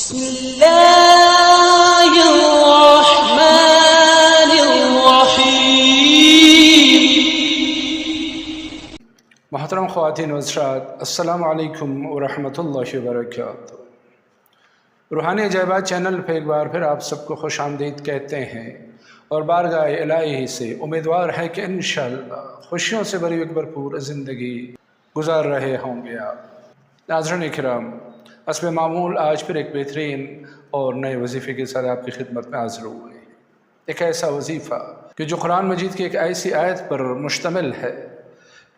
بسم اللہ الرحمن الرحیم۔ محترم خواتین و حضرات، السلام علیکم ورحمۃ اللہ وبرکاتہ۔ روحانی عجائبات چینل پہ ایک بار پھر آپ سب کو خوش آمدید کہتے ہیں اور بارگاہ الہی سے امیدوار ہے کہ انشاءاللہ خوشیوں سے بھری ایک بھرپور زندگی گزار رہے ہوں گے آپ۔ ناظرین کرام، حسب معمول آج پھر ایک بہترین اور نئے وظیفے کے ساتھ آپ کی خدمت میں حاضر ہوئے ہیں۔ ایک ایسا وظیفہ کہ جو قرآن مجید کی ایک ایسی آیت پر مشتمل ہے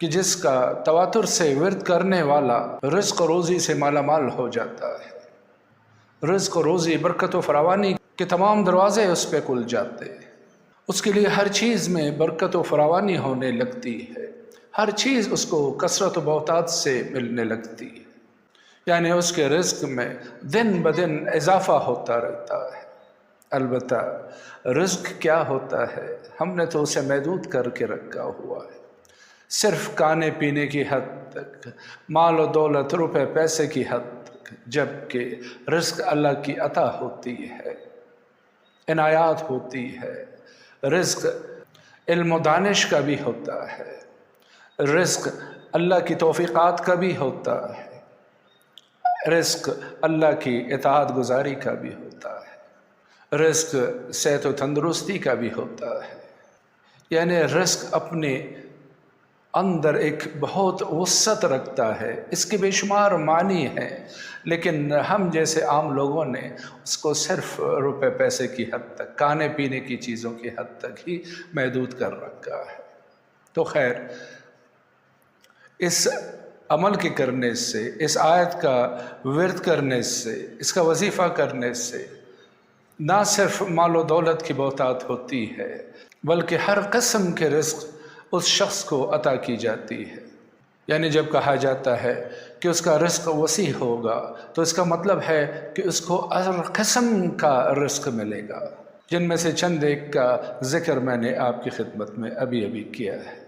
کہ جس کا تواتر سے ورد کرنے والا رزق و روزی سے مالا مال ہو جاتا ہے۔ رزق و روزی، برکت و فراوانی کے تمام دروازے اس پہ کھل جاتے ہیں۔ اس کے لیے ہر چیز میں برکت و فراوانی ہونے لگتی ہے، ہر چیز اس کو کثرت و بہتات سے ملنے لگتی ہے، یعنی اس کے رزق میں دن بدن اضافہ ہوتا رہتا ہے۔ البتہ رزق کیا ہوتا ہے، ہم نے تو اسے محدود کر کے رکھا ہوا ہے، صرف کھانے پینے کی حد تک، مال و دولت، روپے پیسے کی حد تک، جبکہ رزق اللہ کی عطا ہوتی ہے، عنایات ہوتی ہے۔ رزق علم و دانش کا بھی ہوتا ہے، رزق اللہ کی توفیقات کا بھی ہوتا ہے، رزق اللہ کی اطاعت گزاری کا بھی ہوتا ہے، رزق صحت و تندرستی کا بھی ہوتا ہے۔ یعنی رزق اپنے اندر ایک بہت وسعت رکھتا ہے، اس کے بے شمار معنی ہیں، لیکن ہم جیسے عام لوگوں نے اس کو صرف روپے پیسے کی حد تک، کھانے پینے کی چیزوں کی حد تک ہی محدود کر رکھا ہے۔ تو خیر، اس عمل کے کرنے سے، اس آیت کا ورد کرنے سے، اس کا وظیفہ کرنے سے نہ صرف مال و دولت کی بہتات ہوتی ہے، بلکہ ہر قسم کے رزق اس شخص کو عطا کی جاتی ہے۔ یعنی جب کہا جاتا ہے کہ اس کا رزق وسیع ہوگا تو اس کا مطلب ہے کہ اس کو ہر قسم کا رزق ملے گا، جن میں سے چند ایک کا ذکر میں نے آپ کی خدمت میں ابھی کیا ہے۔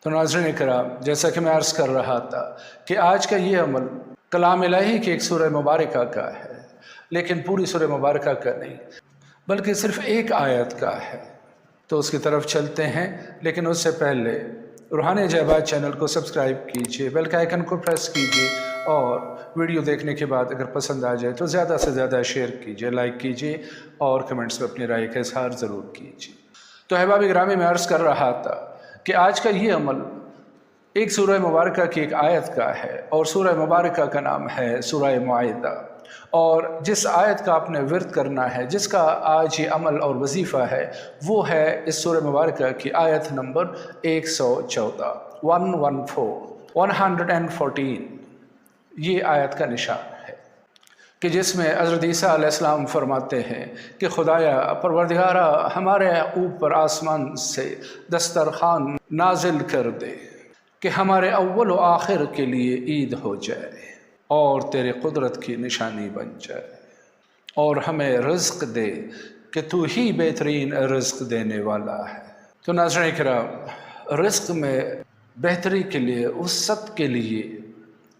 تو ناظرین کرام، جیسا کہ میں عرض کر رہا تھا کہ آج کا یہ عمل کلام الہی کی ایک سورہ مبارکہ کا ہے، لیکن پوری سورہ مبارکہ کا نہیں، بلکہ صرف ایک آیت کا ہے۔ تو اس کی طرف چلتے ہیں، لیکن اس سے پہلے روحانی عجائبات چینل کو سبسکرائب کیجئے، بیل کے آئیکن کو پریس کیجئے، اور ویڈیو دیکھنے کے بعد اگر پسند آ جائے تو زیادہ سے زیادہ شیئر کیجئے، لائک کیجئے، اور کمنٹس میں اپنی رائے کا اظہار ضرور کیجئے۔ تو احباب گرامی، میں عرض کر رہا تھا کہ آج کا یہ عمل ایک سورہ مبارکہ کی ایک آیت کا ہے، اور سورہ مبارکہ کا نام ہے سورہ مائدہ، اور جس آیت کا آپ نے ورد کرنا ہے، جس کا آج یہ عمل اور وظیفہ ہے، وہ ہے اس سورہ مبارکہ کی آیت نمبر 114 114 یہ آیت کا نشان ہے کہ جس میں حضرت عیسیٰ علیہ السلام فرماتے ہیں کہ خدایا، پروردگارا، ہمارے اوپر آسمان سے دسترخوان نازل کر دے کہ ہمارے اول و آخر کے لیے عید ہو جائے اور تیرے قدرت کی نشانی بن جائے، اور ہمیں رزق دے کہ تو ہی بہترین رزق دینے والا ہے۔ تو ناظرین کرام، رزق میں بہتری کے لیے، وسعت کے لیے،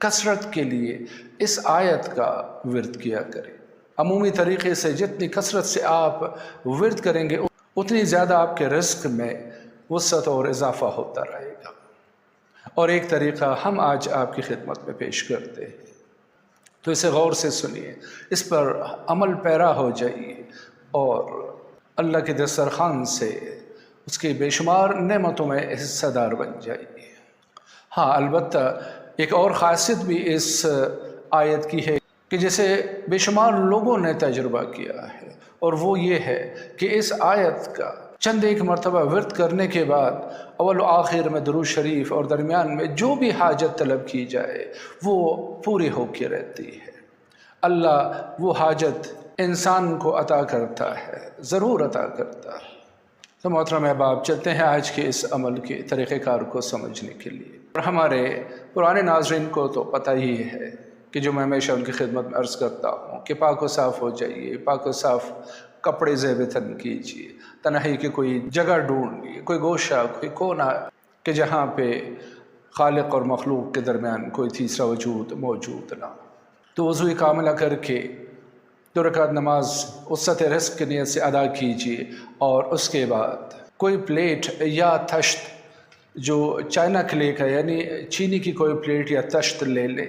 کثرت کے لیے اس آیت کا ورد کیا کریں۔ عمومی طریقے سے جتنی کثرت سے آپ ورد کریں گے، اتنی زیادہ آپ کے رزق میں وسعت اور اضافہ ہوتا رہے گا۔ اور ایک طریقہ ہم آج آپ کی خدمت میں پیش کرتے ہیں، تو اسے غور سے سنیے، اس پر عمل پیرا ہو جائیے، اور اللہ کے دسترخوان سے اس کی بے شمار نعمتوں میں حصہ دار بن جائیے۔ ہاں، البتہ ایک اور خاصیت بھی اس آیت کی ہے کہ جسے بے شمار لوگوں نے تجربہ کیا ہے، اور وہ یہ ہے کہ اس آیت کا چند ایک مرتبہ ورد کرنے کے بعد اول و آخر میں درود شریف اور درمیان میں جو بھی حاجت طلب کی جائے وہ پوری ہو کے رہتی ہے۔ اللہ وہ حاجت انسان کو عطا کرتا ہے، ضرور عطا کرتا ہے۔ تو محترم احباب، چلتے ہیں آج کے اس عمل کے طریقہ کار کو سمجھنے کے لیے۔ اور ہمارے پرانے ناظرین کو تو پتہ ہی ہے کہ جو میں ہمیشہ ان کی خدمت میں عرض کرتا ہوں کہ پاک و صاف ہو جائیے، پاک و صاف کپڑے زیب تن کیجیے، تنہائی کی کوئی جگہ ڈھونڈیے، کوئی گوشہ، کوئی کونا کہ جہاں پہ خالق اور مخلوق کے درمیان کوئی تیسرا وجود موجود نہ ہو۔ تو وضو کاملہ کر کے 2 रकात नमाज वसअत रिस्क की नीयत से अदा कीजिए और उसके बाद कोई प्लेट या तश्त जो चाइना क्ले का यानी चीनी की कोई प्लेट या तश्त ले ले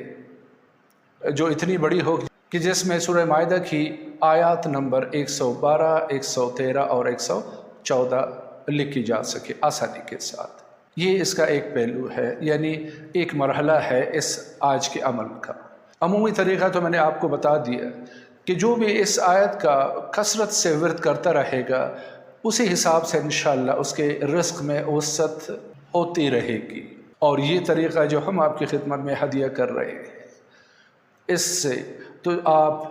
जो इतनी बड़ी हो कि जिसमें सूरह माइदा की आयत नंबर 112, 113 और 114 लिखी जा सके आसानी के साथ। ये इसका एक पहलू है, यानी एक मरहला है इस आज के अमल का। अमूमी तरीक़ा तो मैंने आपको बता दिया कि जो भी इस आयत का कसरत से विर्द करता रहेगा उसी हिसाब से इंशाअल्लाह उसके रिस्क में वसअत होती रहेगी। और ये तरीक़ा जो हम आपकी खिदमत में हदिया कर रहे हैं, इससे तो आप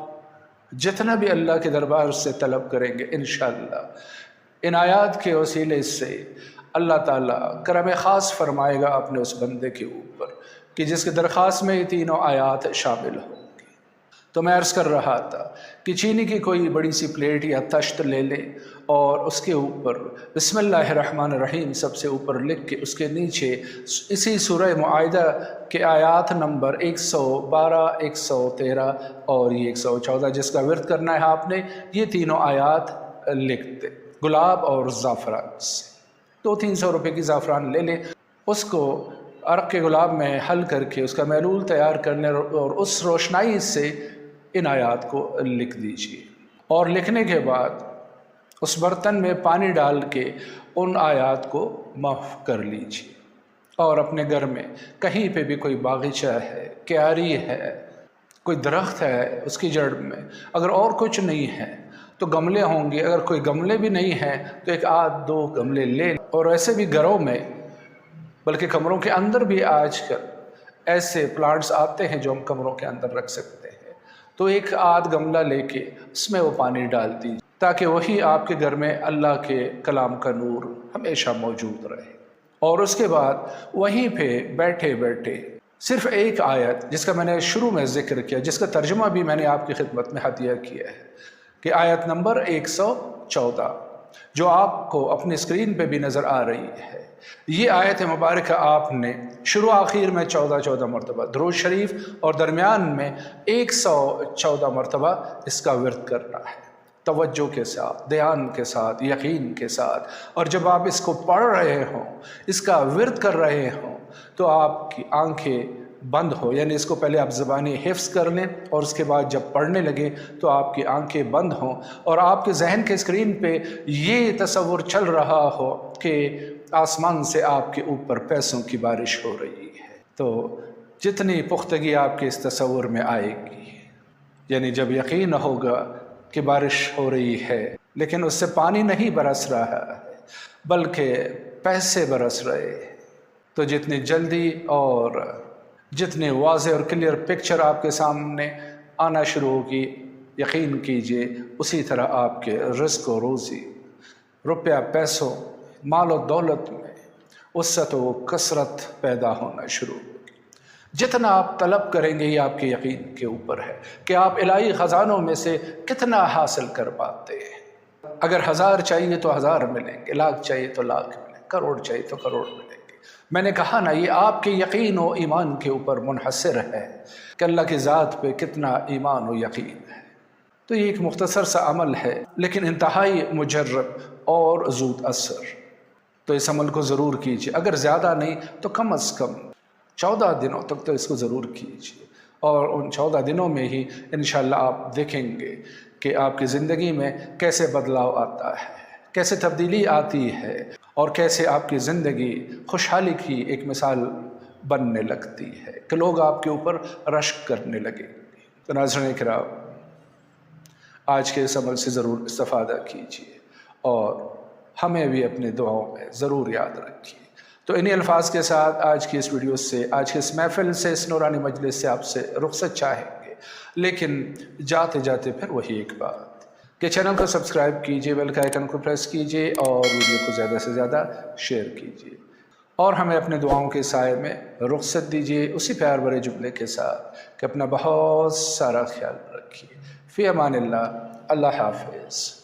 जितना भी अल्लाह के दरबार से तलब करेंगे इंशाअल्लाह इन आयात के वसीले से अल्लाह ताला करम ख़ास फरमाएगा अपने उस बंदे के ऊपर कि जिसकी दरख्वास्त में ये तीनों आयात शामिल होंगी। तो मैं अर्ज़ कर रहा था कि चीनी की कोई बड़ी सी प्लेट या तश्त ले लें और उसके ऊपर बिस्मिल्लाहिर्रहमानिर्रहीम सबसे ऊपर लिख के उसके नीचे इसी सूरह माइदा के आयात नंबर 112, 113 और ये 114 जिसका विर्द करना है आपने, ये तीनों आयात लिख दे गुलाब और ज़ाफ़रान से। 200-300 रुपये की ज़ाफ़रान ले लें, उसको अरक के गुलाब में हल करके उसका महलूल तैयार करने और उस रोशनाई से इन आयात को लिख दीजिए। और लिखने के बाद उस बर्तन में पानी डाल के उन आयात को महफ़ कर लीजिए। और अपने घर में कहीं पे भी कोई बागीचा है, क्यारी है, कोई दरख्त है, उसकी जड़ में अगर और कुछ नहीं है तो गमले होंगे, अगर कोई गमले भी नहीं हैं तो 1-2 गमले ले। और ऐसे भी घरों में बल्कि कमरों के अंदर भी आजकल ऐसे प्लांट्स आते हैं जो हम कमरों के अंदर रख सकते हैं, तो 1-8 गमला लेके उसमें वो पानी डाल दीजिए ताकि वही आपके घर में अल्लाह के कलाम का नूर हमेशा मौजूद रहे। और उसके बाद वहीं पे बैठे बैठे सिर्फ़ एक आयत जिसका मैंने शुरू में ज़िक्र किया, जिसका तर्जुमा भी मैंने आपकी खिदमत में हदिया किया है कि आयत नंबर 114 जो आपको अपनी स्क्रीन पे भी नज़र आ रही है, ये आयत मुबारक आपने शुरू आखिर में 14 मरतबा दुरूद शरीफ और दरमियान में 114 मरतबा इसका विर्द करना है, तवज्जो के साथ, ध्यान के साथ, यकीन के साथ। और जब आप इसको पढ़ रहे हों, इसका विर्द कर रहे हों, तो आपकी आंखें बंद हो, यानी इसको पहले आप ज़बानी हिफ्ज़ कर लें और उसके बाद जब पढ़ने लगे तो आपकी आंखें बंद हों और आपके जहन के स्क्रीन पे ये तसव्वुर चल रहा हो कि आसमान से आपके ऊपर पैसों की बारिश हो रही है। तो जितनी पुख्तगी आपके इस तसव्वुर में आएगी, यानी जब यकीन होगा कि बारिश हो रही है लेकिन उससे पानी नहीं बरस रहा है बल्कि पैसे बरस रहे, तो जितनी जल्दी और जितने वाज़ेह और क्लियर पिक्चर आपके सामने आना शुरू होगी, यकीन कीजिए उसी तरह आपके रिज़्क़ और रोज़ी, रुपया पैसों, माल और दौलत में वसअत व कसरत पैदा होना शुरू होगी। जितना आप तलब करेंगे ये आपके यकीन के ऊपर है कि आप इलाही ख़ज़ानों में से कितना हासिल कर पाते हैं। अगर 1000 चाहिए तो 1000 मिलेंगे, लाख चाहिए तो लाख मिलेंगे, करोड़ चाहिए तो करोड़ मिलेंगे। मैंने कहा ना, ये आपके यकीन और ईमान के ऊपर मुनहसर है कि अल्लाह की ज़ात पे कितना ईमान और यकीन है। तो ये एक मुख्तसर सा अमल है लेकिन इंतहाई मुजर्रब और ज़ूद असर। तो इस अमल को ज़रूर कीजिए, अगर ज़्यादा नहीं तो कम अज़ कम 14 दिनों तक तो इसको ज़रूर कीजिए। और उन 14 दिनों में ही इंशाअल्लाह आप देखेंगे कि आपकी ज़िंदगी में कैसे बदलाव आता है, कैसे तब्दीली आती है और कैसे आपकी ज़िंदगी खुशहाली की एक मिसाल बनने लगती है कि लोग आपके ऊपर रश्क करने लगे। तो नाज़रीन किराम, आज के इस अमल से ज़रूर इस्तिफ़ादा कीजिए और हमें भी अपनी दुआओं में ज़रूर याद रखिए। तो इन्हीं अल्फाज के साथ आज की इस वीडियो से, आज की इस महफ़िल से, इस नूरानी मजलिस से आपसे रुख़्सत चाहेंगे, लेकिन जाते जाते फिर वही एक बात कि चैनल को सब्सक्राइब कीजिए, बेल के आइकन को प्रेस कीजिए और वीडियो को ज़्यादा से ज़्यादा शेयर कीजिए और हमें अपने दुआओं के साए में रुख़्सत दीजिए उसी प्यार भरे जुमले के साथ कि अपना बहुत सारा ख्याल रखिए। फ़ी अमानिल्लाह, अल्लाह हाफ़िज़।